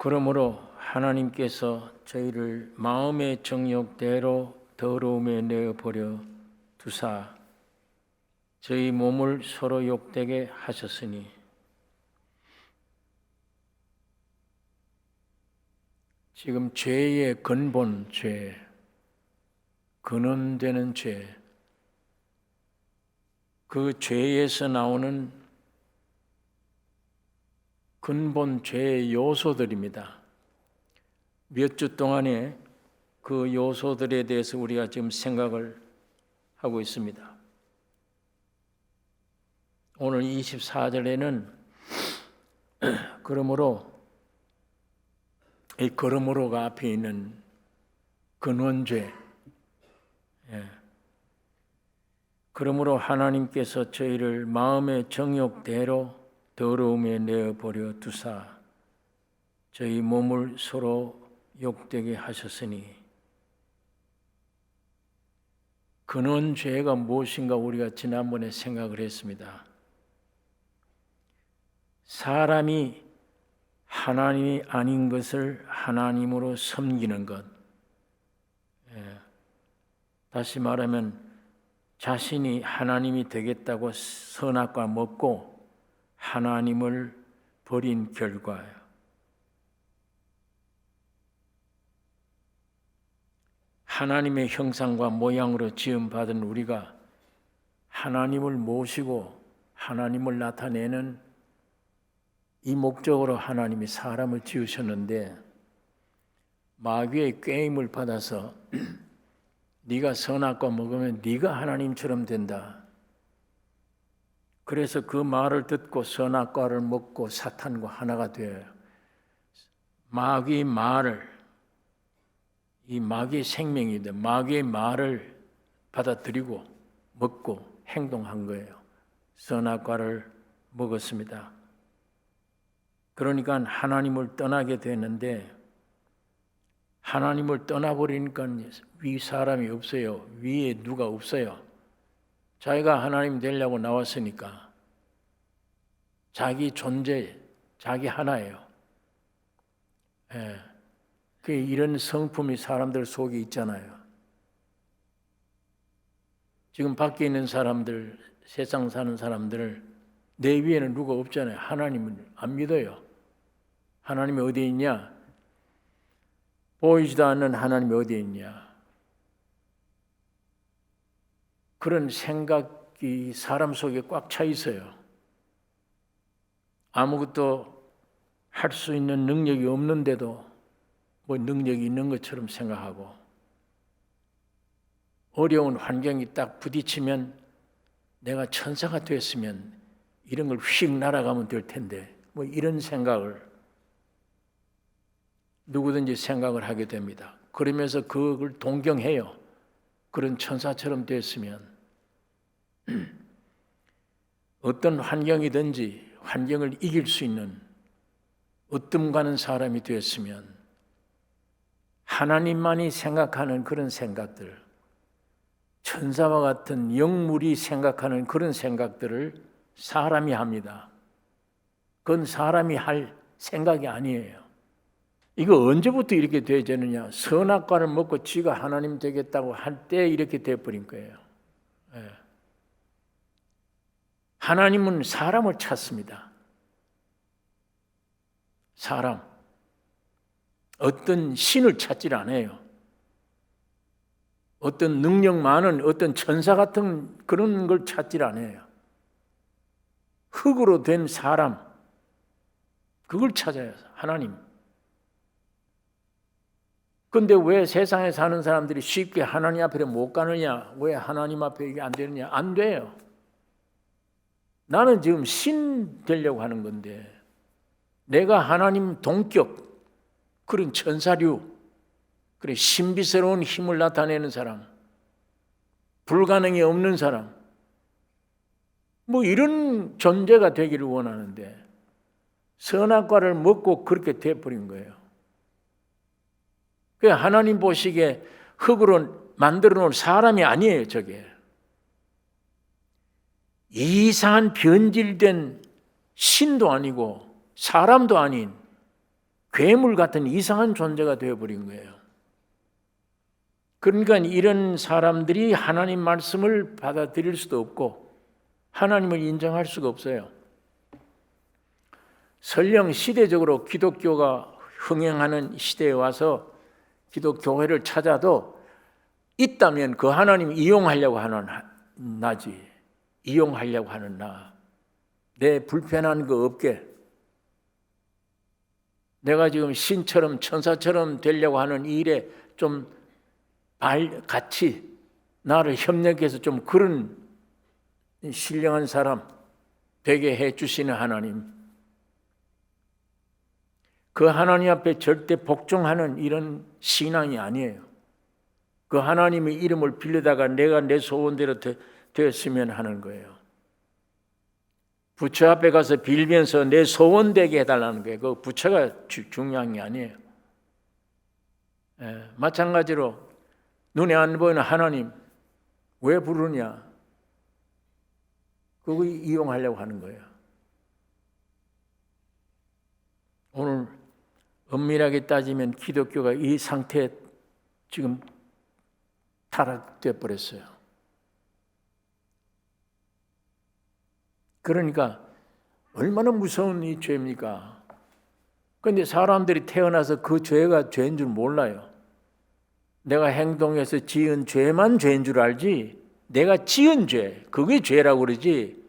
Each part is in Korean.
그러므로 하나님께서 저희를 마음의 정욕대로 더러움에 내어버려 두사 저희 몸을 서로 욕되게 하셨으니 지금 죄의 근본 죄, 근원되는 죄, 그 죄에서 나오는 근본 죄의 요소들입니다. 몇 주 동안에 그 요소들에 대해서 우리가 지금 생각을 하고 있습니다. 오늘 24절에는 그러므로 이 그러므로가 앞에 있는 근원죄, 그러므로 하나님께서 저희를 마음의 정욕대로 더러움에 내어버려 두사 저희 몸을 서로 욕되게 하셨으니 근원죄가 무엇인가 우리가 지난번에 생각을 했습니다. 사람이 하나님이 아닌 것을 하나님으로 섬기는 것. 다시 말하면 자신이 하나님이 되겠다고 선악과 먹고 하나님을 버린 결과예요. 하나님의 형상과 모양으로 지음받은 우리가 하나님을 모시고 하나님을 나타내는 이 목적으로 하나님이 사람을 지으셨는데 마귀의 꾀임을 받아서 네가 선악과 먹으면 네가 하나님처럼 된다. 그래서 그 말을 듣고 선악과를 먹고 사탄과 하나가 되어요. 마귀의 말을, 이 마귀의 생명인데 마귀의 말을 받아들이고 먹고 행동한 거예요. 선악과를 먹었습니다. 그러니까 하나님을 떠나게 되는데 하나님을 떠나버리니까 위 사람이 없어요. 위에 누가 없어요. 자기가 하나님 되려고 나왔으니까 자기 존재, 자기 하나예요. 이런 성품이 사람들 속에 있잖아요. 지금 밖에 있는 사람들, 세상 사는 사람들 내 위에는 누가 없잖아요. 하나님은 안 믿어요. 하나님이 어디에 있냐? 보이지도 않는 하나님이 어디에 있냐? 그런 생각이 사람 속에 꽉 차 있어요. 아무것도 할 수 있는 능력이 없는데도 뭐 능력이 있는 것처럼 생각하고 어려운 환경이 딱 부딪히면 내가 천사가 됐으면 이런 걸 휙 날아가면 될 텐데 뭐 이런 생각을 누구든지 생각을 하게 됩니다. 그러면서 그걸 동경해요. 그런 천사처럼 됐으면 어떤 환경이든지 환경을 이길 수 있는 으뜸 가는 사람이 되었으면 하나님만이 생각하는 그런 생각들, 천사와 같은 영물이 생각하는 그런 생각들을 사람이 합니다. 그건 사람이 할 생각이 아니에요. 이거 언제부터 이렇게 되느냐? 선악과를 먹고 지가 하나님 되겠다고 할 때 이렇게 돼버린 거예요. 하나님은 사람을 찾습니다. 사람. 어떤 신을 찾질 않아요. 어떤 능력 많은 어떤 천사 같은 그런 걸 찾질 않아요. 흙으로 된 사람, 그걸 찾아요. 하나님. 근데 왜 세상에 사는 사람들이 쉽게 하나님 앞에 못 가느냐? 왜 하나님 앞에 이게 안 되느냐? 안 돼요. 나는 지금 신 되려고 하는 건데 내가 하나님 동격 그런 천사류, 그래 신비스러운 힘을 나타내는 사람, 불가능이 없는 사람, 뭐 이런 존재가 되기를 원하는데 선악과를 먹고 그렇게 돼버린 거예요. 그 하나님 보시기에 흙으로 만들어 놓은 사람이 아니에요. 저게 이상한 변질된 신도 아니고 사람도 아닌 괴물 같은 이상한 존재가 되어버린 거예요. 그러니까 이런 사람들이 하나님 말씀을 받아들일 수도 없고 하나님을 인정할 수가 없어요. 설령 시대적으로 기독교가 흥행하는 시대에 와서 기독교회를 찾아도 있다면 그 하나님 이용하려고 하는 나지, 이용하려고 하는 나, 내 불편한 거 없게, 내가 지금 신처럼 천사처럼 되려고 하는 일에 좀 같이 나를 협력해서 좀 그런 신령한 사람 되게 해주시는 하나님, 그 하나님 앞에 절대 복종하는 이런 신앙이 아니에요. 그 하나님의 이름을 빌려다가 내가 내 소원대로 되었으면 하는 거예요. 부처 앞에 가서 빌면서 내 소원 되게 해달라는 거예요. 그 부처가 중요한 게 아니에요. 마찬가지로 눈에 안 보이는 하나님 왜 부르냐? 그거 이용하려고 하는 거예요. 오늘 엄밀하게 따지면 기독교가 이 상태에 지금 타락되어 버렸어요. 그러니까 얼마나 무서운 이 죄입니까? 그런데 사람들이 태어나서 그 죄가 죄인 줄 몰라요. 내가 행동해서 지은 죄만 죄인 줄 알지, 내가 지은 죄, 그게 죄라고 그러지,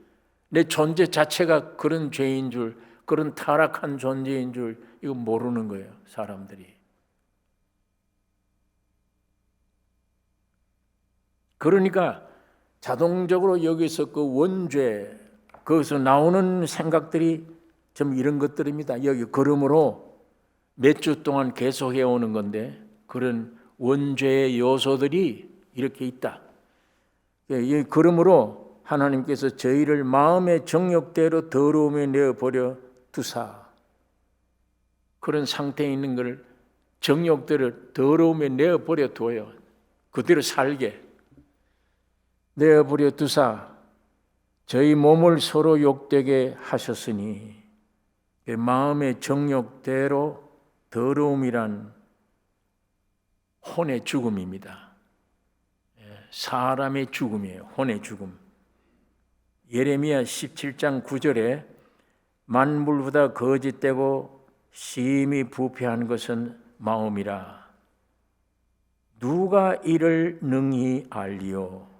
내 존재 자체가 그런 죄인 줄, 그런 타락한 존재인 줄 이거 모르는 거예요, 사람들이. 그러니까 자동적으로 여기서 그 원죄, 거기서 나오는 생각들이 좀 이런 것들입니다. 여기 그러므로 몇 주 동안 계속해 오는 건데 그런 원죄의 요소들이 이렇게 있다. 그러므로 하나님께서 저희를 마음의 정욕대로 더러움에 내어버려 두사, 그런 상태에 있는 것을 정욕대로 더러움에 내어버려 두어요. 그대로 살게 내어버려 두사 저희 몸을 서로 욕되게 하셨으니, 마음의 정욕대로 더러움이란 혼의 죽음입니다. 사람의 죽음이에요. 혼의 죽음. 예레미야 17장 9절에 만물보다 거짓되고 심히 부패한 것은 마음이라. 누가 이를 능히 알리요?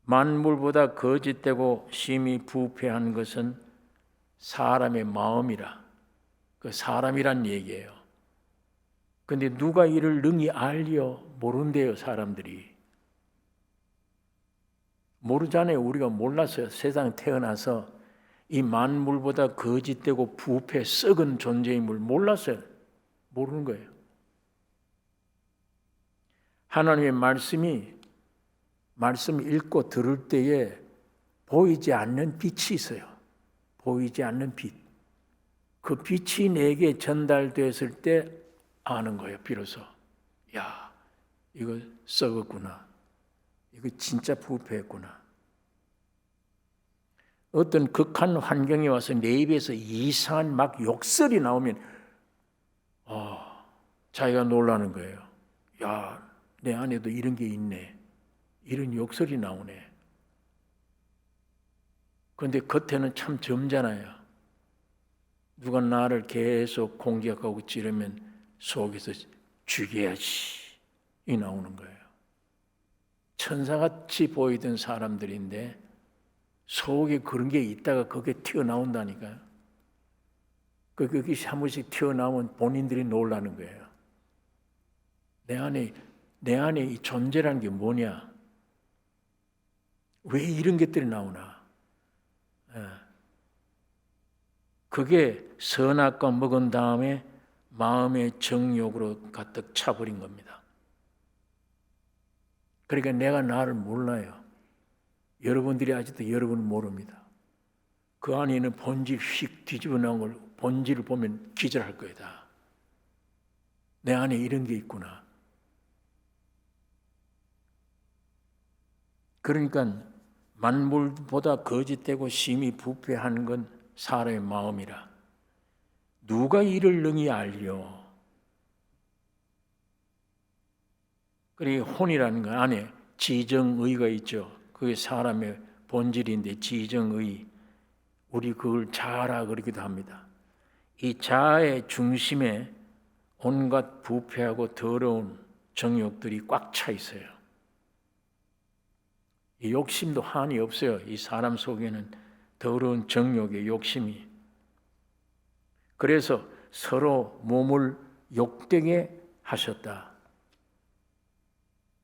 만물보다 거짓되고 심히 부패한 것은 사람의 마음이라. 그 사람이란 얘기예요. 근데 누가 이를 능히 알리요? 모른대요, 사람들이. 모르잖아요. 우리가 몰랐어요. 세상에 태어나서 이 만물보다 거짓되고 부패, 썩은 존재임을 몰랐어요. 모르는 거예요. 하나님의 말씀 읽고 들을 때에 보이지 않는 빛이 있어요. 보이지 않는 빛. 그 빛이 내게 전달됐을 때 아는 거예요, 비로소. 야, 이거 썩었구나. 이거 진짜 부패했구나. 어떤 극한 환경에 와서 내 입에서 이상한 막 욕설이 나오면 자기가 놀라는 거예요. 야, 내 안에도 이런 게 있네. 이런 욕설이 나오네. 그런데 겉에는 참 점잖아요. 누가 나를 계속 공격하고 찌르면 속에서 죽여야지 이 나오는 거예요. 천사같이 보이던 사람들인데 속에 그런 게 있다가 그게 튀어나온다니까요. 그게 한 번씩 튀어나오면 본인들이 놀라는 거예요. 내 안에 이 존재라는 게 뭐냐? 왜 이런 것들이 나오나? 그게 선악과 먹은 다음에 마음의 정욕으로 가득 차버린 겁니다. 그러니까 내가 나를 몰라요. 여러분들이 아직도 여러분을 모릅니다. 그 안에 있는 본질 휙 뒤집어 나온 걸 본질을 보면 기절할 거예요. 다. 내 안에 이런 게 있구나. 그러니까 만물보다 거짓되고 심히 부패한 건 사람의 마음이라. 누가 이를 능히 알려? 그리고 혼이라는 건 안에 지정의가 있죠. 그게 사람의 본질인데 지정의. 우리 그걸 자아라 그러기도 합니다. 이 자아의 중심에 온갖 부패하고 더러운 정욕들이 꽉 차 있어요. 이 욕심도 한이 없어요. 이 사람 속에는 더러운 정욕의 욕심이. 그래서 서로 몸을 욕되게 하셨다.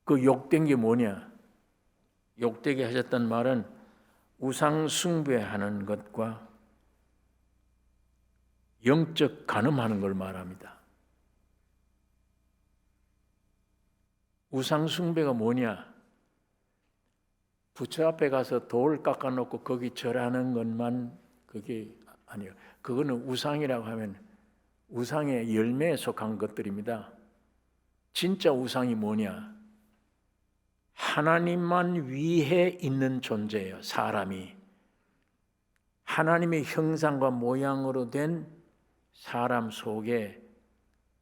그 욕된 게 뭐냐? 욕되게 하셨단 말은 우상 숭배하는 것과 영적 간음하는 걸 말합니다. 우상 숭배가 뭐냐? 부처 앞에 가서 돌 깎아놓고 거기 절하는 것만 그게 아니에요. 그거는 우상이라고 하면 우상의 열매에 속한 것들입니다. 진짜 우상이 뭐냐? 하나님만 위에 있는 존재예요. 사람이 하나님의 형상과 모양으로 된 사람 속에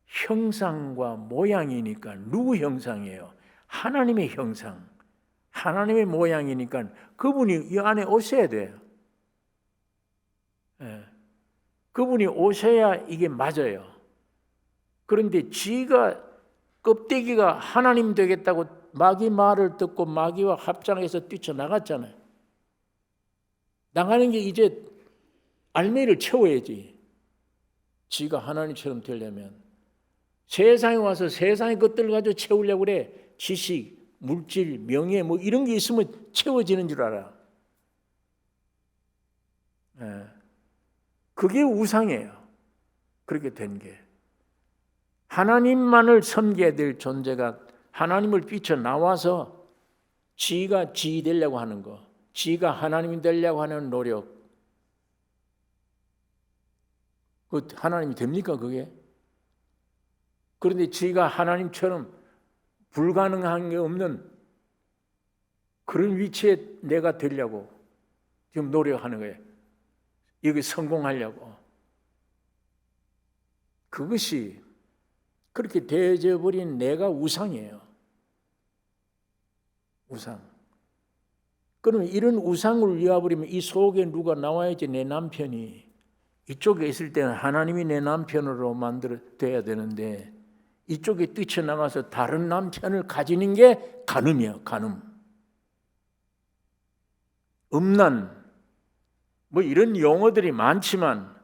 형상과 모양이니까 누구 형상이에요? 하나님의 형상, 하나님의 모양이니까 그분이 이 안에 오셔야 돼요. 그분이 오셔야 이게 맞아요. 그런데 지가 껍데기가 하나님 되겠다고 마귀 말을 듣고 마귀와 합장해서 뛰쳐나갔잖아요. 나가는 게 이제 알맹이를 채워야지. 지가 하나님처럼 되려면 세상에 와서 세상의 것들을 가지고 채우려고 그래. 지식, 물질, 명예 뭐 이런 게 있으면 채워지는 줄 알아. 그게 우상이에요. 그렇게 된 게. 하나님만을 섬겨야 될 존재가 하나님을 뛰쳐나와서 지가 지 되려고 하는 거, 지가 하나님이 되려고 하는 노력, 그 하나님이 됩니까 그게? 그런데 지가 하나님처럼 불가능한 게 없는 그런 위치에 내가 되려고 지금 노력하는 거예요. 여기 성공하려고. 그것이 그렇게 되어버린 내가 우상이에요. 우상. 그러면 이런 우상을 이어버리면 이 속에 누가 나와야지. 내 남편이 이쪽에 있을 때는 하나님이 내 남편으로 돼야 되는데 이쪽에 뛰쳐나가서 다른 남편을 가지는 게 간음이에요. 간음. 음란 뭐 이런 용어들이 많지만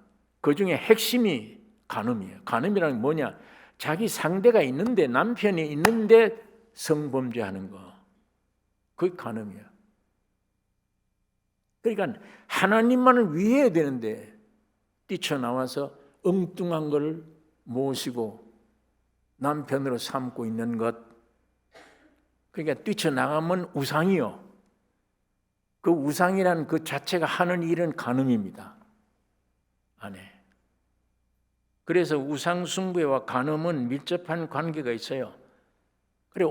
그중에 핵심이 간음이에요. 간음이라는 게 뭐냐? 자기 상대가 있는데, 남편이 있는데 성범죄하는 거. 그게 간음이야. 그러니까 하나님만을 위해야 되는데 뛰쳐나와서 엉뚱한 걸 모시고 남편으로 삼고 있는 것. 그러니까 뛰쳐나가면 우상이요. 그 우상이라는 그 자체가 하는 일은 간음입니다. 안에. 그래서 우상 숭배와 간음은 밀접한 관계가 있어요. 그래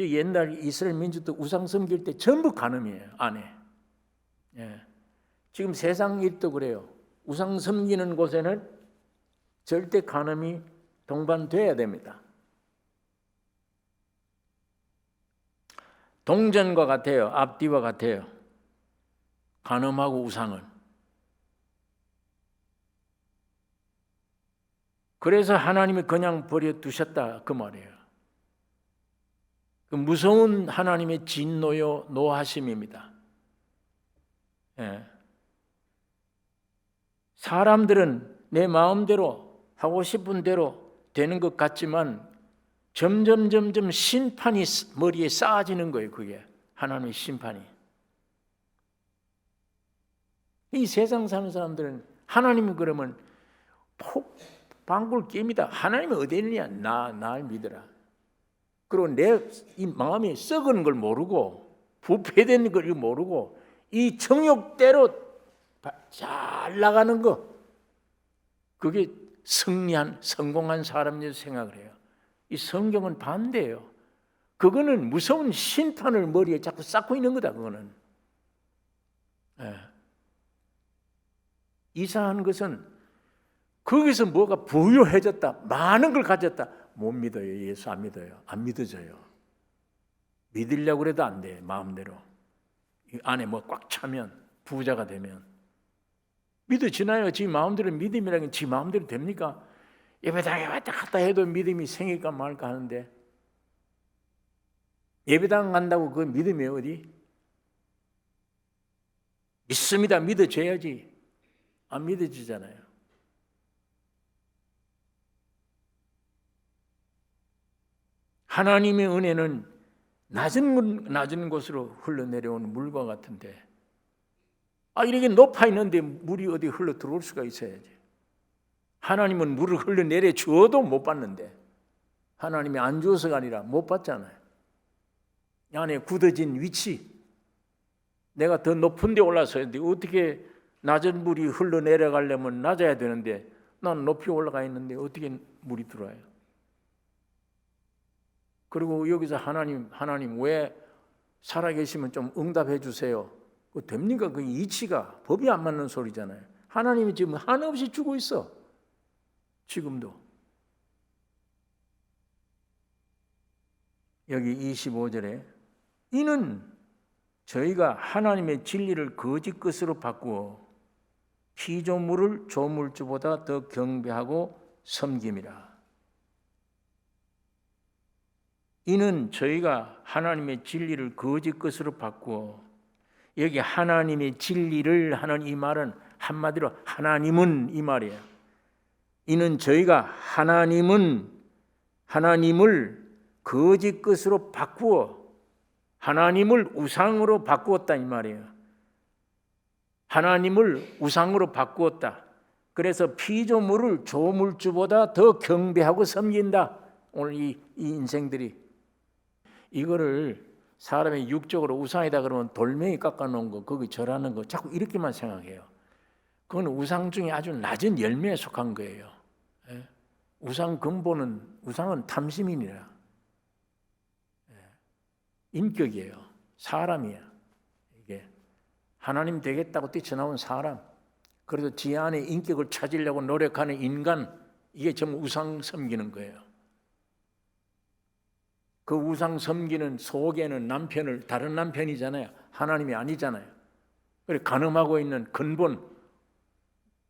옛날 이스라엘 민족도 우상 섬길 때 전부 간음이에요. 안에. 지금 세상 일도 그래요. 우상 섬기는 곳에는 절대 간음이 동반돼야 됩니다. 동전과 같아요. 앞뒤와 같아요. 간음하고 우상은. 그래서 하나님이 그냥 버려두셨다 그 말이에요. 그 무서운 하나님의 진노요 노하심입니다. 사람들은 내 마음대로 하고 싶은 대로 되는 것 같지만 점점 심판이 머리에 쌓아지는 거예요. 그게 하나님의 심판이. 이 세상 사는 사람들은 하나님이 그러면 방구를 낍니다. 하나님이 어디 있느냐? 날 믿어라. 그리고 내 이 마음이 썩은 걸 모르고 부패된 걸 모르고 이 정욕대로 잘 나가는 거, 그게 성공한 사람이라고 생각을 해요. 이 성경은 반대예요. 그거는 무서운 심판을 머리에 자꾸 쌓고 있는 거다. 그거는. 이상한 것은 거기서 뭐가 부유해졌다, 많은 걸 가졌다, 못 믿어요. 예수 안 믿어요. 안 믿어져요. 믿으려고 해도 안 돼. 마음대로 이 안에 뭐 꽉 차면, 부자가 되면 믿어지나요? 지 마음대로. 믿음이라는 게 지 마음대로 됩니까? 예배당에 왔다 갔다 해도 믿음이 생길까 말까 하는데, 예배당 간다고 그 믿음이 어디? 믿습니다. 믿어져야지. 안 믿어지잖아요. 하나님의 은혜는 낮은 곳으로 흘러내려오는 물과 같은데, 이렇게 높아 있는데 물이 어디 흘러 들어올 수가 있어야지. 하나님은 물을 흘러내려 주어도 못 받는데, 하나님이 안 주어서가 아니라 못 받잖아요. 안에 굳어진 위치, 내가 더 높은 데 올라서야 돼. 어떻게 낮은 물이 흘러내려가려면 낮아야 되는데, 난 높이 올라가 있는데 어떻게 물이 들어와요? 그리고 여기서 하나님 왜 살아계시면 좀 응답해 주세요. 그거 됩니까? 그 이치가 법이 안 맞는 소리잖아요. 하나님이 지금 한없이 주고 있어. 지금도. 여기 25절에 이는 저희가 하나님의 진리를 거짓 것으로 바꾸어 피조물을 조물주보다 더 경배하고 섬김이라. 이는 저희가 하나님의 진리를 거짓 것으로 바꾸어, 여기 하나님의 진리를 하는 이 말은 한마디로 하나님은 이 말이에요. 이는 저희가 하나님을 거짓 것으로 바꾸어, 하나님을 우상으로 바꾸었다 이 말이에요. 하나님을 우상으로 바꾸었다. 그래서 피조물을 조물주보다 더 경배하고 섬긴다. 오늘 이 인생들이 이거를 사람의 육적으로 우상이다 그러면 돌멩이 깎아놓은 거, 거기 절하는 거 자꾸 이렇게만 생각해요. 그건 우상 중에 아주 낮은 열매에 속한 거예요. 우상은 탐심이니라. 인격이에요. 사람이야. 이게 하나님 되겠다고 뛰쳐나온 사람, 그래도 지 안에 인격을 찾으려고 노력하는 인간, 이게 전부 우상 섬기는 거예요. 그 우상 섬기는 속에는 다른 남편이잖아요. 하나님이 아니잖아요. 그래서 간음하고 있는 근본,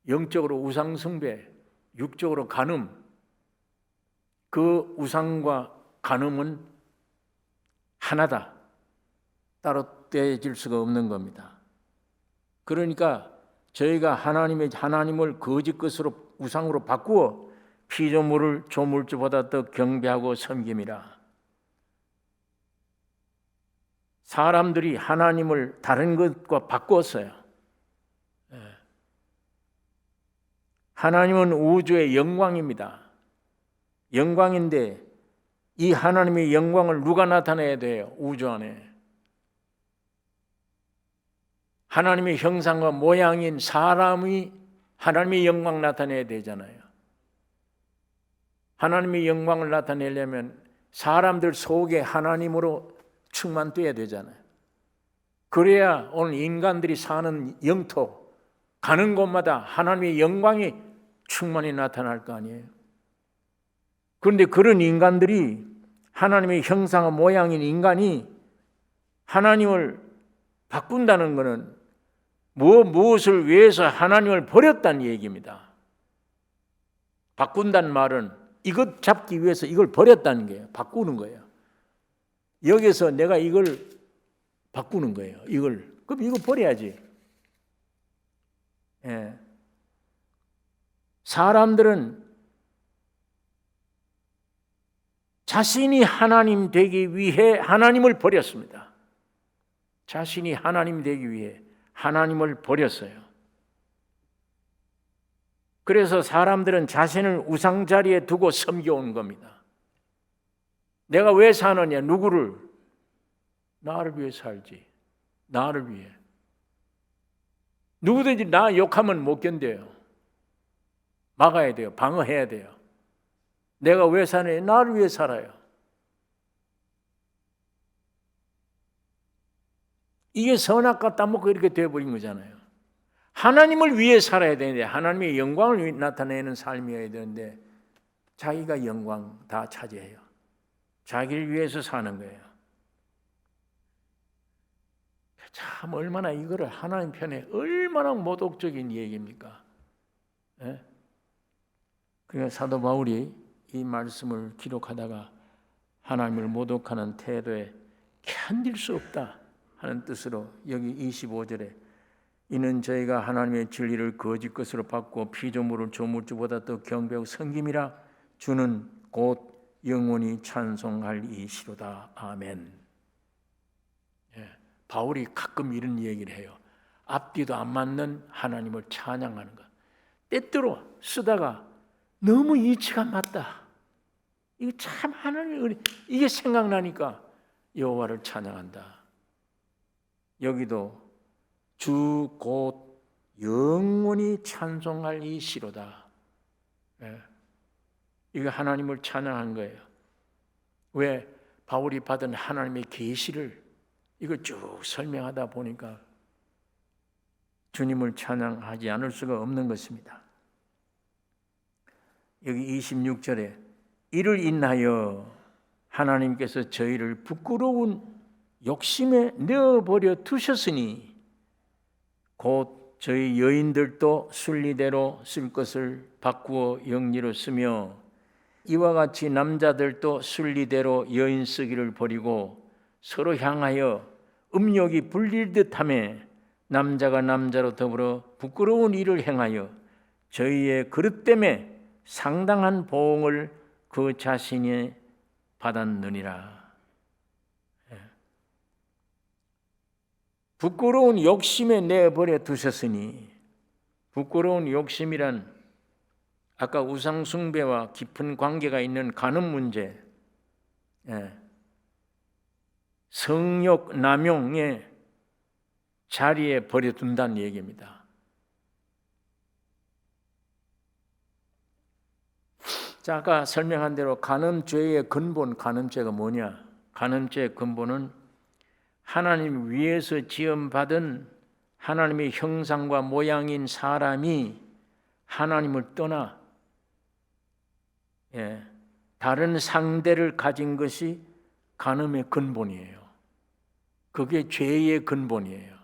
영적으로 우상 숭배, 육적으로 간음, 그 우상과 간음은 하나다. 따로 떼질 수가 없는 겁니다. 그러니까 저희가 하나님을 거짓 것으로 우상으로 바꾸어 피조물을 조물주보다 더 경배하고 섬김이라. 사람들이 하나님을 다른 것과 바꿨어요. 하나님은 우주의 영광입니다. 영광인데 이 하나님의 영광을 누가 나타내야 돼요? 우주 안에 하나님의 형상과 모양인 사람이 하나님의 영광 나타내야 되잖아요. 하나님의 영광을 나타내려면 사람들 속에 하나님으로 충만돼야 되잖아요. 그래야 오늘 인간들이 사는 영토, 가는 곳마다 하나님의 영광이 충만히 나타날 거 아니에요. 그런데 그런 인간들이, 하나님의 형상과 모양인 인간이 하나님을 바꾼다는 것은 무엇을 위해서 하나님을 버렸다는 얘기입니다. 바꾼다는 말은 이것 잡기 위해서 이걸 버렸다는 거예요. 바꾸는 거예요. 여기서 내가 이걸 바꾸는 거예요. 그럼 이거 버려야지. 사람들은 자신이 하나님 되기 위해 하나님을 버렸습니다. 자신이 하나님 되기 위해 하나님을 버렸어요. 그래서 사람들은 자신을 우상 자리에 두고 섬겨온 겁니다. 내가 왜 사느냐? 누구를? 나를 위해 살지. 나를 위해. 누구든지 나 욕하면 못 견뎌요. 막아야 돼요. 방어해야 돼요. 내가 왜 사느냐? 나를 위해 살아요. 이게 선악과 따먹고 이렇게 되어버린 거잖아요. 하나님을 위해 살아야 되는데, 하나님의 영광을 나타내는 삶이어야 되는데 자기가 영광 다 차지해요. 자기를 위해서 사는 거예요. 참 얼마나 이거를 하나님 편에 얼마나 모독적인 얘기입니까? 예? 그러니까 사도 바울이 이 말씀을 기록하다가 하나님을 모독하는 태도에 견딜 수 없다 하는 뜻으로 여기 25절에 이는 저희가 하나님의 진리를 거짓 것으로 받고 피조물을 조물주보다 더 경배하고 섬김이라 주는 곧 영원히 찬송할 이시로다. 아멘. 예, 바울이 가끔 이런 얘기를 해요. 앞뒤도 안 맞는 하나님을 찬양하는 것. 때때로 쓰다가 너무 이치가 맞다. 이거 참 하나님의 은혜. 이게 생각나니까 여호와를 찬양한다. 여기도 주 곧 영원히 찬송할 이시로다. 예. 이거 하나님을 찬양한 거예요. 왜? 바울이 받은 하나님의 계시를 이걸 쭉 설명하다 보니까 주님을 찬양하지 않을 수가 없는 것입니다. 여기 26절에 이를 인하여 하나님께서 저희를 부끄러운 욕심에 내어버려 두셨으니 곧 저희 여인들도 순리대로 쓸 것을 바꾸어 영리로 쓰며 이와 같이 남자들도 순리대로 여인 쓰기를 버리고 서로 향하여 음욕이 불릴 듯하며 남자가 남자로 더불어 부끄러운 일을 행하여 저희의 그릇 때문에 상당한 보응을 그 자신이 받았느니라. 부끄러운 욕심에 내버려 두셨으니, 부끄러운 욕심이란 아까 우상 숭배와 깊은 관계가 있는 간음 문제, 성욕 남용의 자리에 버려둔다는 얘기입니다. 자, 아까 설명한 대로 간음죄의 근본, 간음죄가 뭐냐? 간음죄의 근본은 하나님 위에서 지음받은 하나님의 형상과 모양인 사람이 하나님을 떠나 다른 상대를 가진 것이 간음의 근본이에요. 그게 죄의 근본이에요.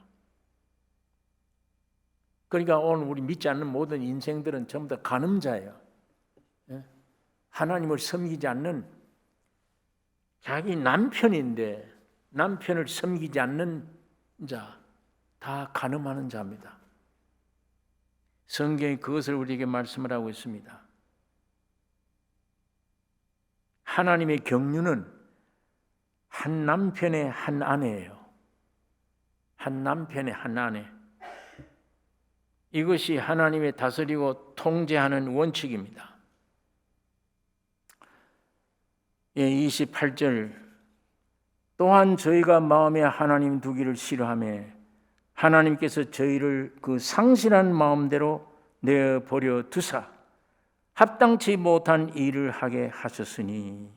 그러니까 오늘 우리 믿지 않는 모든 인생들은 전부 다 간음자예요. 하나님을 섬기지 않는 자기 남편인데 남편을 섬기지 않는 자, 다 간음하는 자입니다. 성경이 그것을 우리에게 말씀을 하고 있습니다. 하나님의 경륜은 한 남편의 한 아내예요. 한 남편의 한 아내. 이것이 하나님의 다스리고 통제하는 원칙입니다. 28절 또한 저희가 마음에 하나님 두기를 싫어하며 하나님께서 저희를 그 상실한 마음대로 내버려 두사 합당치 못한 일을 하게 하셨으니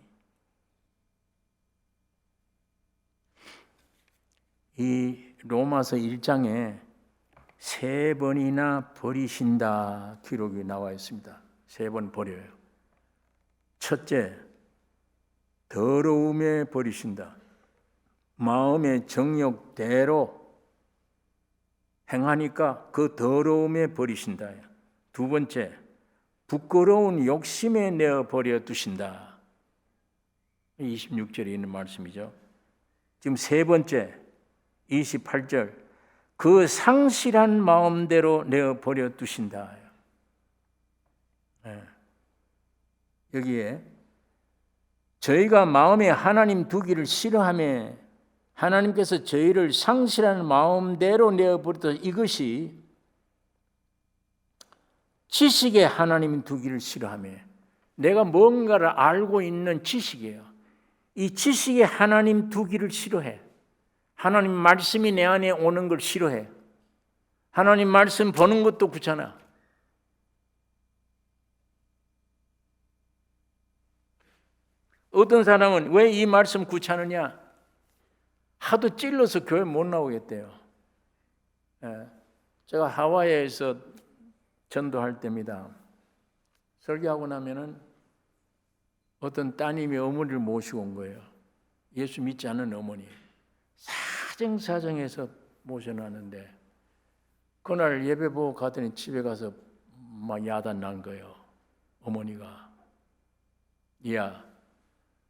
이 로마서 1장에 3번이나 버리신다 기록이 나와 있습니다. 3번 버려요. 첫째, 더러움에 버리신다. 마음의 정욕대로 행하니까 그 더러움에 버리신다. 두 번째, 부끄러운 욕심에 내어버려 두신다. 26절에 있는 말씀이죠. 지금 세 번째, 28절, 그 상실한 마음대로 내어버려 두신다. 여기에 저희가 마음에 하나님 두기를 싫어하며 하나님께서 저희를 상실한 마음대로 내어버렸다. 이것이 지식에 하나님 두기를 싫어하며 내가 뭔가를 알고 있는 지식이에요. 이 지식에 하나님 두기를 싫어해. 하나님 말씀이 내 안에 오는 걸 싫어해. 하나님 말씀 보는 것도 귀찮아. 어떤 사람은 왜 이 말씀 귀찮으냐? 하도 찔러서 교회 못 나오겠대요. 제가 하와이에서 전도할 때입니다. 설교하고 나면은 어떤 따님이 어머니를 모시고 온 거예요. 예수 믿지 않는 어머니. 사정사정해서 모셔놨는데 그날 예배 보고 가더니 집에 가서 막 야단 난 거예요. 어머니가. 야,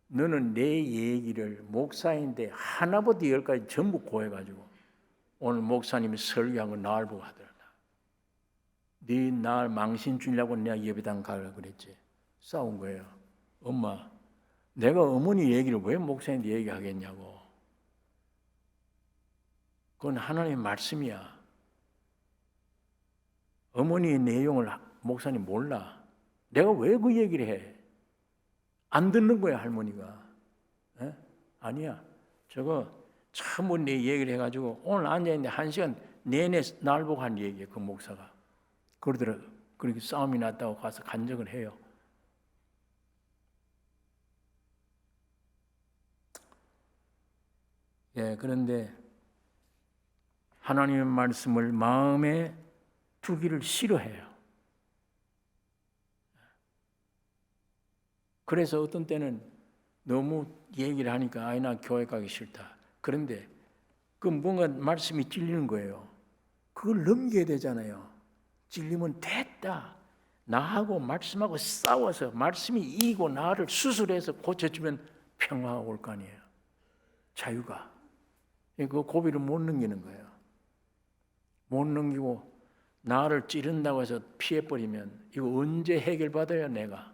너는 내 얘기를 목사인데 하나부터 열까지 전부 고해가지고 오늘 목사님이 설교한 거 나를 보고 하더라. 네 날 망신 주려고 내가 예배당 가라 그랬지. 싸운 거예요. 엄마, 내가 어머니 얘기를 왜 목사님한테 얘기하겠냐고. 그건 하나님의 말씀이야. 어머니의 내용을 목사님 몰라. 내가 왜 그 얘기를 해? 안 듣는 거야, 할머니가. 에? 아니야. 저거 전부 내 얘기를 해가지고 오늘 앉아있는데 1시간 내내 날 보고 한 얘기예요, 그 목사가. 그러더라고요. 그렇게 싸움이 났다고 가서 간증을 해요. 예, 그런데 하나님의 말씀을 마음에 두기를 싫어해요. 그래서 어떤 때는 너무 얘기를 하니까 아이 나 교회 가기 싫다. 그런데 그 뭔가 말씀이 찔리는 거예요. 그걸 넘겨야 되잖아요. 찔리면 됐다. 나하고 말씀하고 싸워서 말씀이 이기고 나를 수술해서 고쳐주면 평화가 올 거 아니에요. 자유가. 그 고비를 못 넘기는 거예요. 못 넘기고 나를 찌른다고 해서 피해버리면 이거 언제 해결받아야 내가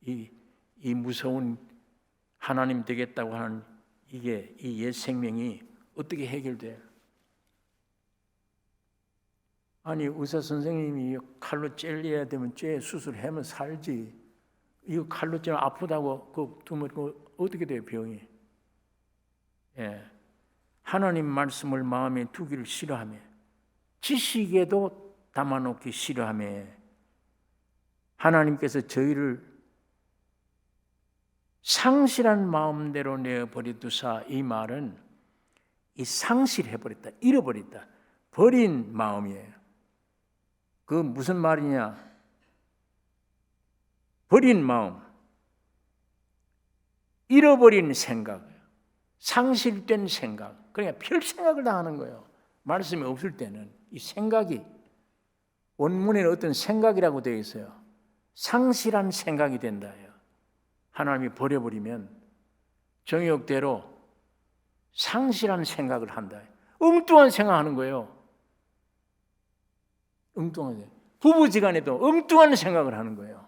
이 무서운 하나님 되겠다고 하는 이게 이 옛 생명이 어떻게 해결돼요? 아니 의사 선생님이 칼로 찔려야 되면 째 수술하면 살지. 이거 칼로 찔면 아프다고 그 두면 어떻게 돼요 병이? 예, 하나님 말씀을 마음에 두기를 싫어하며 지식에도 담아놓기 싫어하며 하나님께서 저희를 상실한 마음대로 내어버리두사 이 말은 이 상실해버렸다, 잃어버렸다, 버린 마음이에요. 그 무슨 말이냐? 버린 마음, 잃어버린 생각, 상실된 생각. 그러니까 별 생각을 다 하는 거예요. 말씀이 없을 때는 이 생각이 원문에는 어떤 생각이라고 되어 있어요. 상실한 생각이 된다예요. 하나님이 버려버리면 정욕대로 상실한 생각을 한다. 엉뚱한 생각하는 거예요. 엉뚱한 부부지간에도 엉뚱한 생각을 하는 거예요.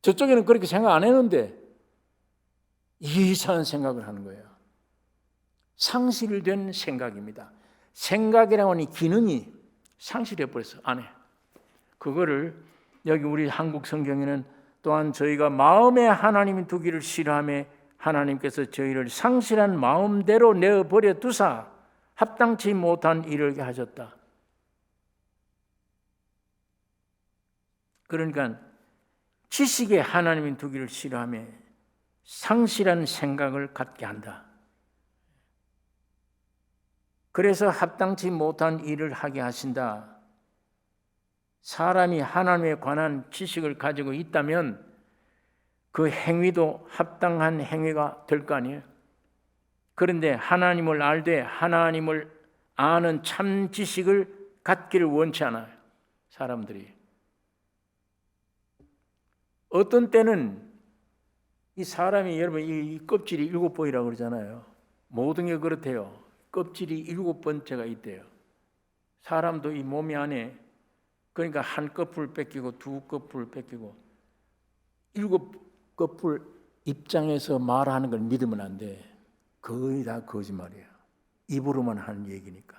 저쪽에는 그렇게 생각 안 했는데 이상한 생각을 하는 거예요. 상실된 생각입니다. 생각이라고 하는 기능이 상실해버렸어. 안 해. 그거를 여기 우리 한국 성경에는 또한 저희가 마음에 하나님이 두기를 싫어하며 하나님께서 저희를 상실한 마음대로 내어버려 두사 합당치 못한 일을 하셨다. 그러니까 지식에 하나님이 두기를 싫어하며 상실한 생각을 갖게 한다. 그래서 합당치 못한 일을 하게 하신다. 사람이 하나님에 관한 지식을 가지고 있다면 그 행위도 합당한 행위가 될 거 아니에요. 그런데 하나님을 알되 하나님을 아는 참 지식을 갖기를 원치 않아요. 사람들이. 어떤 때는 이 사람이 여러분 이 껍질이 7번이라고 그러잖아요. 모든 게 그렇대요. 껍질이 7번째가 있대요. 사람도 이 몸이 안에 그러니까 한 껍을 뺏기고 두 껍을 뺏기고 7껍을 입장에서 말하는 걸 믿으면 안 돼. 거의 다 거짓말이에요. 입으로만 하는 얘기니까.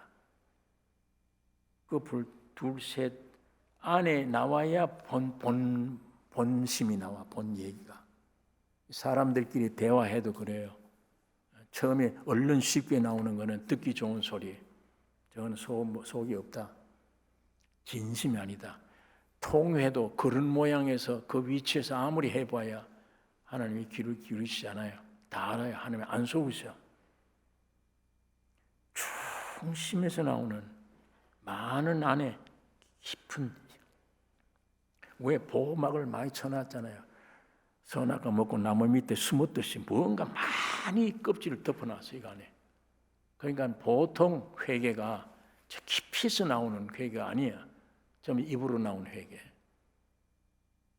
껍을 둘, 셋 안에 나와야 본심이 나와. 본 얘기가. 사람들끼리 대화해도 그래요. 처음에 얼른 쉽게 나오는 거는 듣기 좋은 소리. 저건 속이 없다. 진심이 아니다. 통회도 그런 모양에서 그 위치에서 아무리 해봐야 하나님이 귀를 기울이시잖아요. 다 알아요. 하나님이 안 속으셔. 중심에서 나오는 많은 안에 깊은, 왜 보호막을 많이 쳐놨잖아요. 선악과 먹고 나무 밑에 숨었듯이 뭔가 많이 껍질을 덮어놨어요, 이 안에. 그러니까 보통 회개가 저 깊이서 나오는 회개가 아니야. 좀 입으로 나온 회개.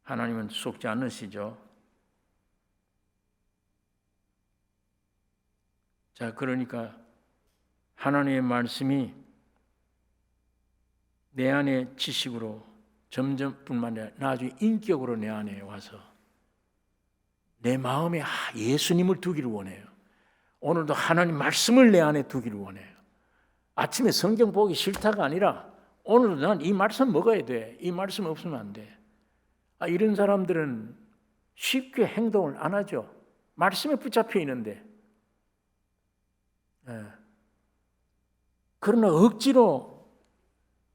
하나님은 속지 않으시죠. 자, 그러니까 하나님의 말씀이 내 안에 지식으로 점점뿐만 아니라 나중에 인격으로 내 안에 와서 내 마음에 예수님을 두기를 원해요. 오늘도 하나님 말씀을 내 안에 두기를 원해요. 아침에 성경 보기 싫다가 아니라 오늘도 난 이 말씀 먹어야 돼. 이 말씀 없으면 안 돼. 이런 사람들은 쉽게 행동을 안 하죠. 말씀에 붙잡혀 있는데. 그러나 억지로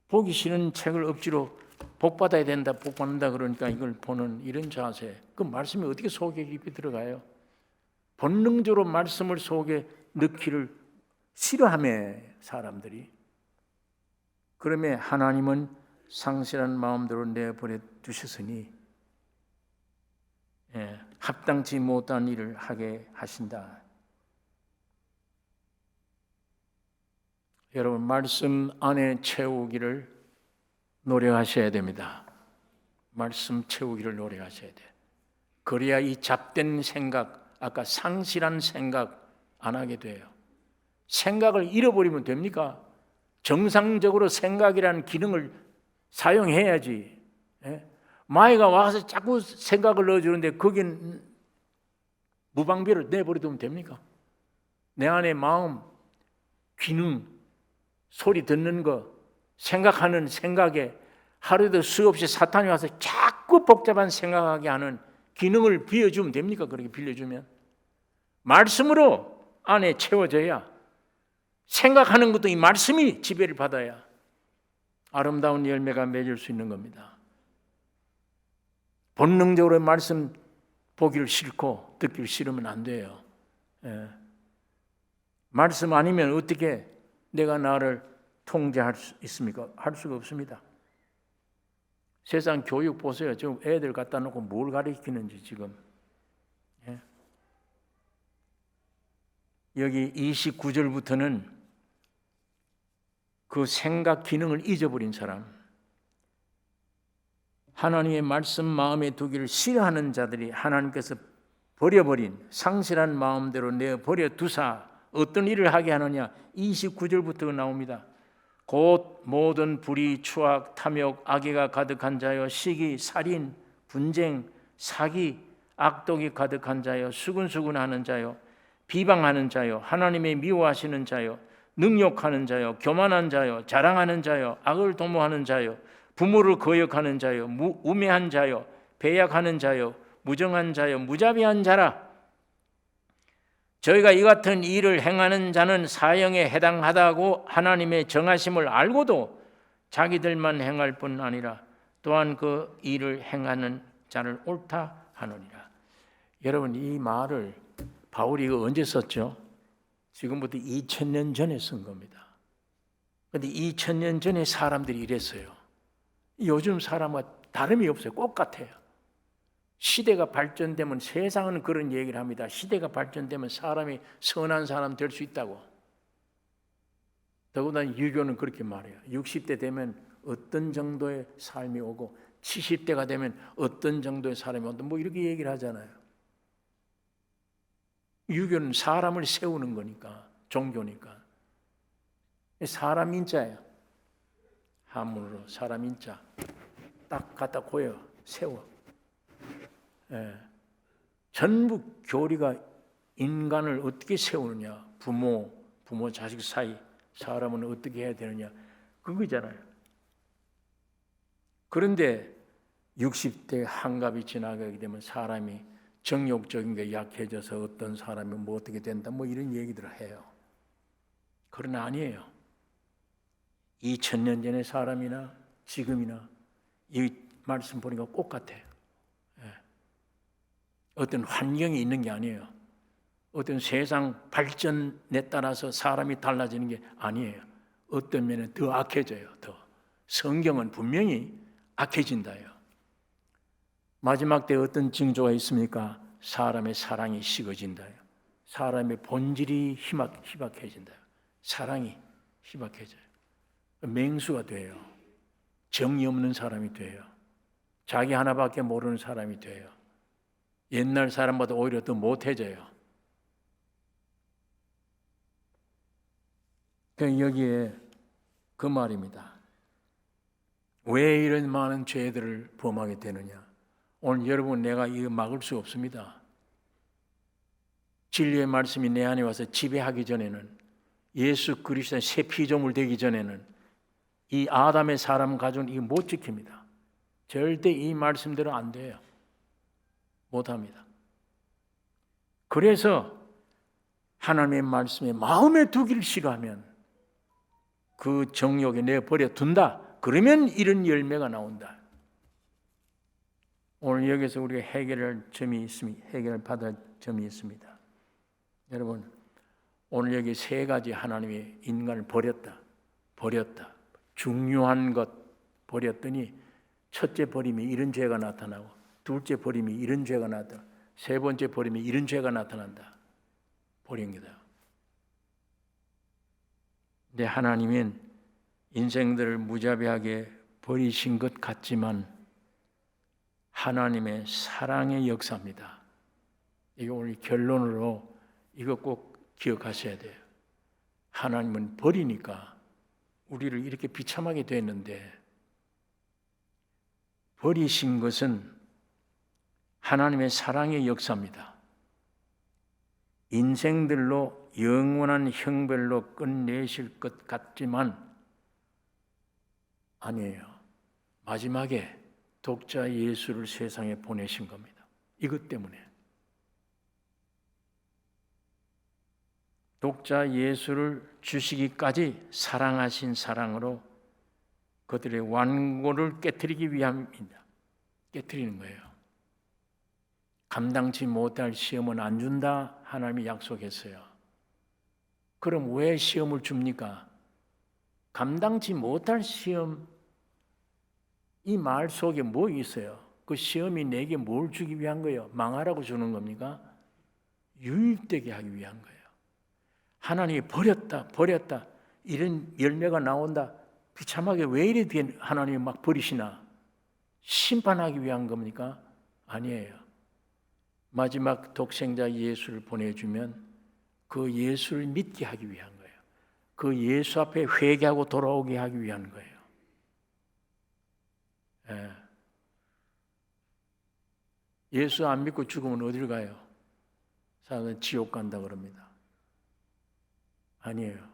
보기 싫은 책을 억지로 복받아야 된다, 복받는다 그러니까 이걸 보는 이런 자세. 그 말씀이 어떻게 속에 깊이 들어가요? 본능적으로 말씀을 속에 넣기를 싫어하며 사람들이. 그러면 하나님은 상실한 마음대로 내버려 두셨으니 합당치 못한 일을 하게 하신다. 여러분, 말씀 안에 채우기를 노력하셔야 됩니다. 말씀 채우기를 노력하셔야 돼. 그래야 이 잡된 생각, 아까 상실한 생각 안 하게 돼요. 생각을 잃어버리면 됩니까? 정상적으로 생각이라는 기능을 사용해야지. 마귀가 와서 자꾸 생각을 넣어주는데 거긴 무방비로 내버려두면 됩니까? 내 안에 마음, 기능, 소리 듣는 거, 생각하는 생각에 하루에도 수없이 사탄이 와서 자꾸 복잡한 생각하게 하는 기능을 비워주면 됩니까? 그렇게 빌려주면. 말씀으로 안에 채워져야, 생각하는 것도 이 말씀이 지배를 받아야 아름다운 열매가 맺을 수 있는 겁니다. 본능적으로 말씀 보기를 싫고 듣기를 싫으면 안 돼요. 말씀 아니면 어떻게 내가 나를 통제할 수 있습니까? 할 수가 없습니다. 세상 교육 보세요. 지금 애들 갖다 놓고 뭘 가르치는지 지금. 여기 29절부터는 그 생각 기능을 잊어버린 사람, 하나님의 말씀 마음에 두기를 싫어하는 자들이 하나님께서 버려버린 상실한 마음대로 내버려 두사 어떤 일을 하게 하느냐. 29절부터 나옵니다. 곧 모든 불의, 추악, 탐욕, 악의가 가득한 자여, 시기, 살인, 분쟁, 사기, 악독이 가득한 자여, 수근수근하는 자여, 비방하는 자여, 하나님의 미워하시는 자여, 능욕하는 자여, 교만한 자여, 자랑하는 자여, 악을 도모하는 자여, 부모를 거역하는 자여, 우매한 자여, 배약하는 자여, 무정한 자여, 무자비한 자라. 저희가 이 같은 일을 행하는 자는 사형에 해당하다고 하나님의 정하심을 알고도 자기들만 행할 뿐 아니라 또한 그 일을 행하는 자를 옳다 하느니라. 여러분, 이 말을 바울이 이거 언제 썼죠? 지금부터 2000년 전에 쓴 겁니다. 그런데 2000년 전에 사람들이 이랬어요. 요즘 사람과 다름이 없어요. 똑같아요. 시대가 발전되면, 세상은 그런 얘기를 합니다. 시대가 발전되면 사람이 선한 사람 될 수 있다고. 더구나 유교는 그렇게 말해요. 60대 되면 어떤 정도의 삶이 오고 70대가 되면 어떤 정도의 사람이 온다, 뭐 이렇게 얘기를 하잖아요. 유교는 사람을 세우는 거니까, 종교니까. 사람 인자예요. 한문으로 사람 인자 딱 갖다 고여 세워. 전부 교리가 인간을 어떻게 세우느냐, 부모 자식 사이 사람은 어떻게 해야 되느냐, 그거잖아요. 그런데 60대 한갑이 지나가게 되면 사람이 정욕적인 게 약해져서 어떤 사람이 뭐 어떻게 된다, 뭐 이런 얘기들을 해요. 그러나 아니에요. 2000년 전의 사람이나 지금이나 이 말씀 보니까 똑같아요. 어떤 환경이 있는 게 아니에요. 어떤 세상 발전에 따라서 사람이 달라지는 게 아니에요. 어떤 면에 더 악해져요. 더 성경은 분명히 악해진다요. 마지막 때 어떤 징조가 있습니까? 사람의 사랑이 식어진다요. 사람의 본질이 희박해진다요. 사랑이 희박해져요. 맹수가 돼요. 정이 없는 사람이 돼요. 자기 하나밖에 모르는 사람이 돼요. 옛날 사람보다 오히려 더 못해져요. 여기에 그 말입니다. 왜 이런 많은 죄들을 범하게 되느냐? 오늘 여러분, 내가 이거 막을 수 없습니다. 진리의 말씀이 내 안에 와서 지배하기 전에는, 예수 그리스도의 새 피조물 되기 전에는 이 아담의 사람 가족은 이거 못 지킵니다. 절대 이 말씀대로 안 돼요. 못합니다. 그래서 하나님의 말씀에 마음에 두기를 싫어하면 그 정욕에 내버려 둔다. 그러면 이런 열매가 나온다. 오늘 여기서 우리가 해결할 받을 점이 있습니다. 여러분, 오늘 여기 세 가지 하나님의 인간을 버렸다. 중요한 것 버렸더니 첫째 버림이 이런 죄가 나타나고, 둘째 버림이 이런 죄가 나타나고, 세 번째 버림이 이런 죄가 나타난다. 버린 거다. 근데 하나님은 인생들을 무자비하게 버리신 것 같지만 하나님의 사랑의 역사입니다. 이거 오늘 결론으로 이거 꼭 기억하셔야 돼요. 하나님은 버리니까 우리를 이렇게 비참하게 됐는데, 버리신 것은 하나님의 사랑의 역사입니다. 인생들로 영원한 형벌로 끝내실 것 같지만 아니에요. 마지막에 독자 예수를 세상에 보내신 겁니다. 이것 때문에. 독자 예수를 주시기까지 사랑하신 사랑으로 그들의 완고를 깨트리기 위함입니다. 깨트리는 거예요. 감당치 못할 시험은 안 준다 하나님이 약속했어요. 그럼 왜 시험을 줍니까? 감당치 못할 시험, 이 말 속에 뭐 있어요? 그 시험이 내게 뭘 주기 위한 거예요? 망하라고 주는 겁니까? 유익되게 하기 위한 거예요. 하나님이 버렸다 이런 열매가 나온다. 비참하게 왜 이래 하나님이 막 버리시나? 심판하기 위한 겁니까? 아니에요. 마지막 독생자 예수를 보내주면 그 예수를 믿게 하기 위한 거예요. 그 예수 앞에 회개하고 돌아오게 하기 위한 거예요. 예수 안 믿고 죽으면 어딜 가요? 사람은 지옥 간다 그럽니다. 아니에요.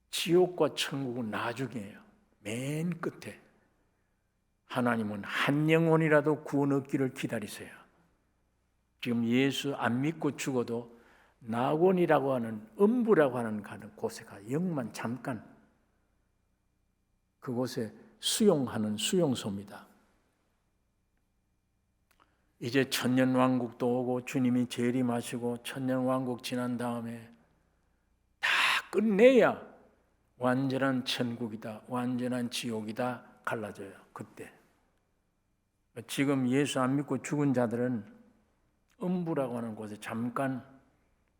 지옥과 천국은 나중이에요. 맨 끝에. 하나님은 한 영혼이라도 구원 얻기를 기다리세요. 지금 예수 안 믿고 죽어도 낙원이라고 하는, 음부라고 하는 곳에 가 영만 잠깐 그곳에 수용하는 수용소입니다. 이제 천년왕국도 오고 주님이 재림하시고 천년왕국 지난 다음에 다 끝내야 완전한 천국이다, 완전한 지옥이다 갈라져요. 그때. 지금 예수 안 믿고 죽은 자들은 음부라고 하는 곳에 잠깐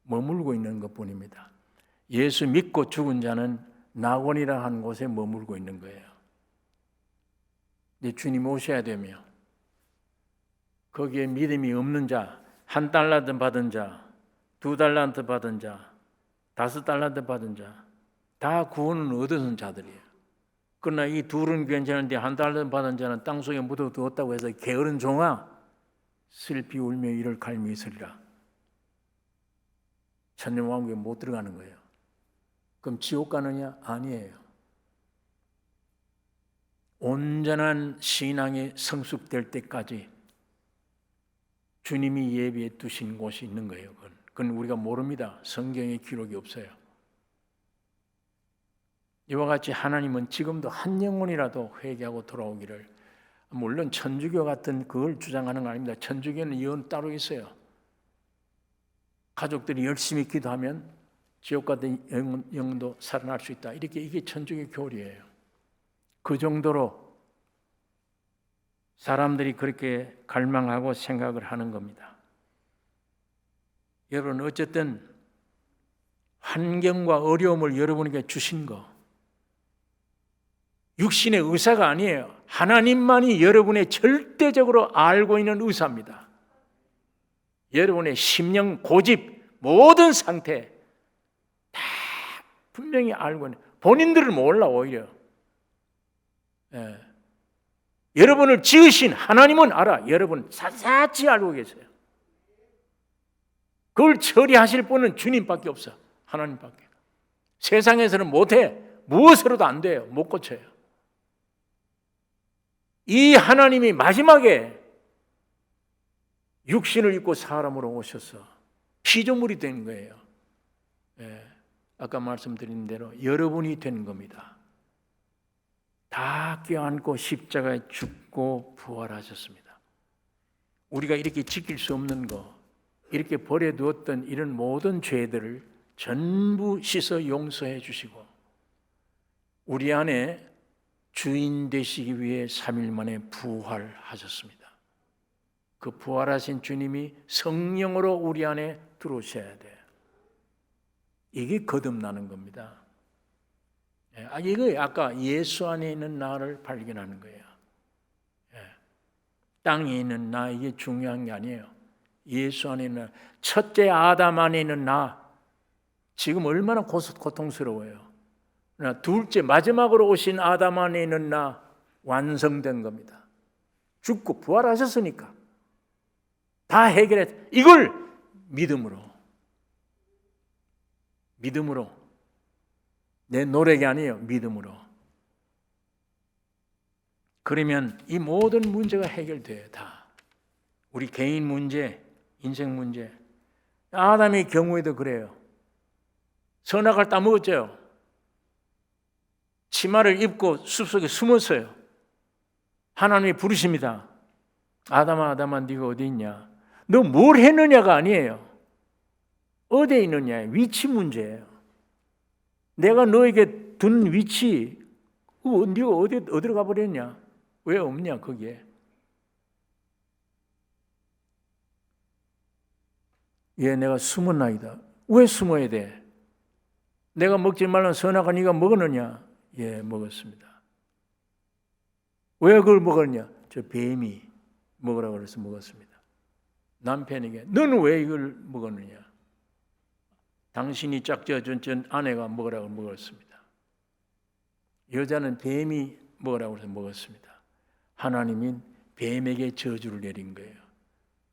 머물고 있는 것뿐입니다. 예수 믿고 죽은 자는 낙원이라 하는 곳에 머물고 있는 거예요. 근데 주님 오셔야 되며 거기에 믿음이 없는 자, 1달란트 받은 자, 2달란트 받은 자, 5달란트 받은 자, 다 구원은 얻은 자들이에요. 그러나 이 둘은 괜찮은데 1달란트 받은 자는 땅속에 묻어두었다고 해서 게으른 종아 슬피 울며 이를 갈미 있으리라. 천년왕국에 못 들어가는 거예요. 그럼 지옥 가느냐? 아니에요. 온전한 신앙이 성숙될 때까지 주님이 예비해 두신 곳이 있는 거예요. 그건 우리가 모릅니다. 성경에 기록이 없어요. 이와 같이 하나님은 지금도 한 영혼이라도 회개하고 돌아오기를, 물론 천주교 같은 그걸 주장하는 거 아닙니다. 천주교는 예언 따로 있어요. 가족들이 열심히 기도하면 지옥 같은 영도 살아날 수 있다. 이렇게 이게 천주교 교리예요. 그 정도로 사람들이 그렇게 갈망하고 생각을 하는 겁니다. 여러분, 어쨌든 환경과 어려움을 여러분에게 주신 거 육신의 의사가 아니에요. 하나님만이 여러분의 절대적으로 알고 있는 의사입니다. 여러분의 심령, 고집, 모든 상태 다 분명히 알고 있는, 본인들은 몰라 오히려. 여러분을 지으신 하나님은 알아. 여러분 샅샅이 알고 계세요. 그걸 처리하실 분은 주님밖에 없어. 하나님밖에. 세상에서는 못해. 무엇으로도 안 돼요. 못 고쳐요. 이 하나님이 마지막에 육신을 입고 사람으로 오셔서 피조물이 된 거예요. 아까 말씀드린 대로 여러분이 된 겁니다. 다 껴안고 십자가에 죽고 부활하셨습니다. 우리가 이렇게 지킬 수 없는 거, 이렇게 버려두었던 이런 모든 죄들을 전부 씻어 용서해 주시고 우리 안에 주인 되시기 위해 3일 만에 부활하셨습니다. 그 부활하신 주님이 성령으로 우리 안에 들어오셔야 돼요. 이게 거듭나는 겁니다. 이거 아까 예수 안에 있는 나를 발견하는 거예요. 땅에 있는 나, 이게 중요한 게 아니에요. 예수 안에 있는 첫째 아담 안에 있는 나, 지금 얼마나 고통스러워요. 둘째 마지막으로 오신 아담 안에 있는 나, 완성된 겁니다. 죽고 부활하셨으니까 다 해결했. 이걸 믿음으로 내 노력이 아니에요. 믿음으로. 그러면 이 모든 문제가 해결돼요. 다. 우리 개인 문제, 인생 문제. 아담의 경우에도 그래요. 선악을 따먹었죠. 치마를 입고 숲속에 숨었어요. 하나님이 부르십니다. 아담아, 아담아, 네가 어디 있냐? 너 뭘 했느냐가 아니에요. 어디에 있느냐? 위치 문제예요. 내가 너에게 둔 위치, 네가 어디로 가버렸냐? 왜 없냐 거기에? 내가 숨었나이다. 왜 숨어야 돼? 내가 먹지 말란 선악을 네가 먹었느냐? 먹었습니다. 왜 그걸 먹었냐? 저 뱀이 먹으라고 그래서 먹었습니다. 남편에게 너는 왜 이걸 먹었느냐? 당신이 짝지어준 전 아내가 먹으라고 먹었습니다. 여자는 뱀이 먹으라고 해서 먹었습니다. 하나님이 뱀에게 저주를 내린 거예요.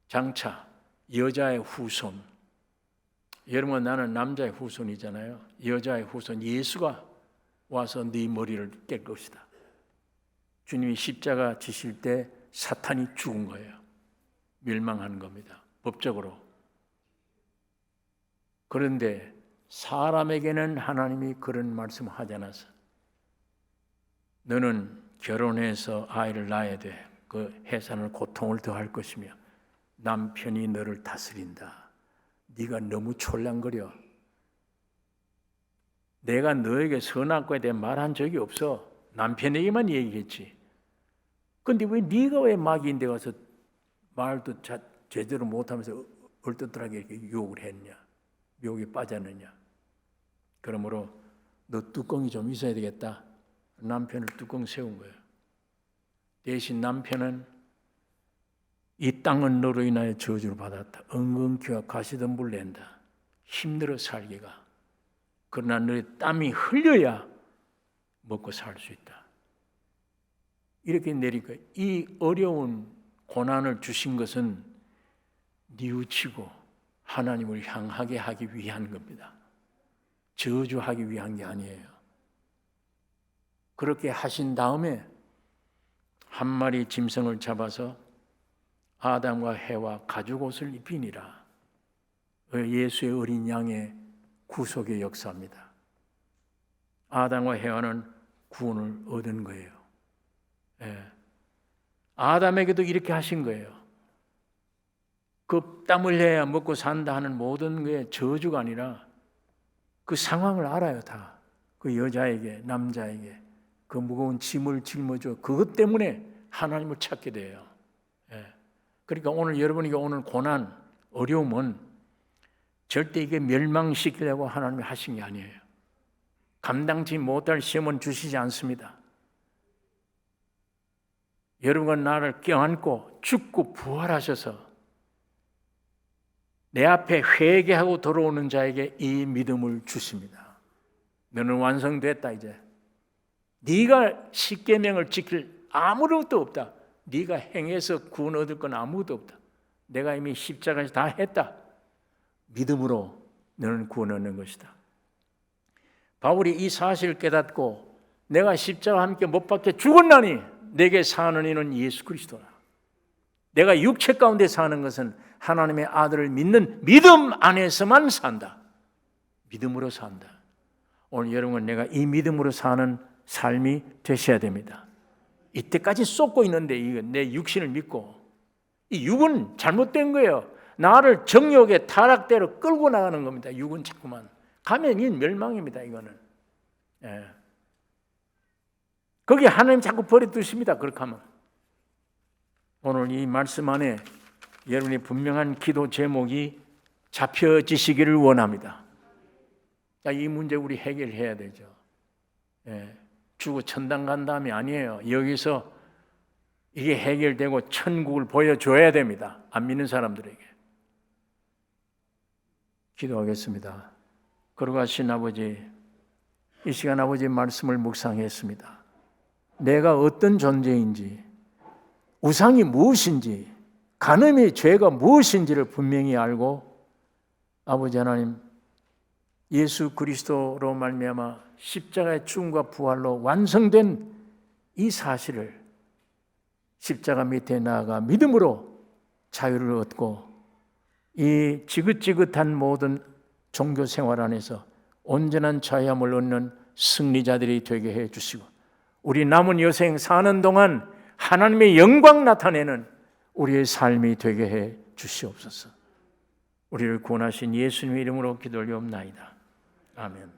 장차 여자의 후손, 여러분 나는 남자의 후손이잖아요. 여자의 후손 예수가 와서 네 머리를 깰 것이다. 주님이 십자가 지실 때 사탄이 죽은 거예요. 멸망한 겁니다. 법적으로. 그런데 사람에게는 하나님이 그런 말씀을 하지 않았어. 너는 결혼해서 아이를 낳아야 돼. 그 해산을 고통을 더할 것이며 남편이 너를 다스린다. 네가 너무 촐랑거려. 내가 너에게 선악과에 대해 말한 적이 없어. 남편에게만 얘기했지. 근데 네가 왜 마귀인데 가서 말도 제대로 못하면서 얼떨떨하게 이렇게 유혹을 했냐? 유혹에 빠졌느냐? 그러므로 너 뚜껑이 좀 있어야 되겠다. 남편을 뚜껑 세운 거예요. 대신 남편은 이 땅은 너로 인하여 저주를 받았다. 엉겅퀴와 가시덤불 낸다. 힘들어 살기가. 그러나 너의 땀이 흘려야 먹고 살 수 있다. 이렇게 내리니까 이 어려운 고난을 주신 것은 뉘우치고 하나님을 향하게 하기 위한 겁니다. 저주하기 위한 게 아니에요. 그렇게 하신 다음에 한 마리 짐승을 잡아서 아담과 해와 가죽 옷을 입히니라. 예수의 어린 양의 구속의 역사입니다. 아담과 해와는 구원을 얻은 거예요. 아담에게도 이렇게 하신 거예요. 그 땀 흘려야 먹고 산다 하는 모든 게 저주가 아니라 그 상황을 알아요, 다. 그 여자에게, 남자에게 그 무거운 짐을 짊어져 그것 때문에 하나님을 찾게 돼요. 그러니까 오늘 여러분에게 오는 고난, 어려움은 절대 이게 멸망시키려고 하나님이 하신 게 아니에요. 감당치 못할 시험은 주시지 않습니다. 여러분과 나를 껴안고 죽고 부활하셔서 내 앞에 회개하고 돌아오는 자에게 이 믿음을 주십니다. 너는 완성됐다 이제. 네가 십계명을 지킬 아무것도 없다. 네가 행해서 구원 얻을 건 아무것도 없다. 내가 이미 십자가에서 다 했다. 믿음으로 너는 구원 얻는 것이다. 바울이 이 사실을 깨닫고 내가 십자가와 함께 못 박혀 죽었나니 내게 사는 이는 예수 그리스도라. 내가 육체 가운데 사는 것은 하나님의 아들을 믿는 믿음 안에서만 산다. 믿음으로 산다. 오늘 여러분은 내가 이 믿음으로 사는 삶이 되셔야 됩니다. 이때까지 쏟고 있는데 내 육신을 믿고 이 육은 잘못된 거예요. 나를 정욕의 타락대로 끌고 나가는 겁니다. 육은 자꾸만 가면 이 멸망입니다. 이거는 거기 하나님 자꾸 버려두십니다. 그렇게 하면 오늘 이 말씀 안에 여러분이 분명한 기도 제목이 잡혀지시기를 원합니다. 이 문제 우리 해결해야 되죠. 죽어 천당 간 다음이 아니에요. 여기서 이게 해결되고 천국을 보여줘야 됩니다. 안 믿는 사람들에게. 기도하겠습니다. 거룩하신 아버지, 이 시간 아버지 말씀을 묵상했습니다. 내가 어떤 존재인지, 우상이 무엇인지, 간음의 죄가 무엇인지를 분명히 알고 아버지 하나님 예수 그리스도로 말미암아 십자가의 죽음과 부활로 완성된 이 사실을 십자가 밑에 나아가 믿음으로 자유를 얻고 이 지긋지긋한 모든 종교 생활 안에서 온전한 자유함을 얻는 승리자들이 되게 해 주시고 우리 남은 여생 사는 동안 하나님의 영광 나타내는 우리의 삶이 되게 해 주시옵소서. 우리를 구원하신 예수님의 이름으로 기도 올리옵나이다. 아멘.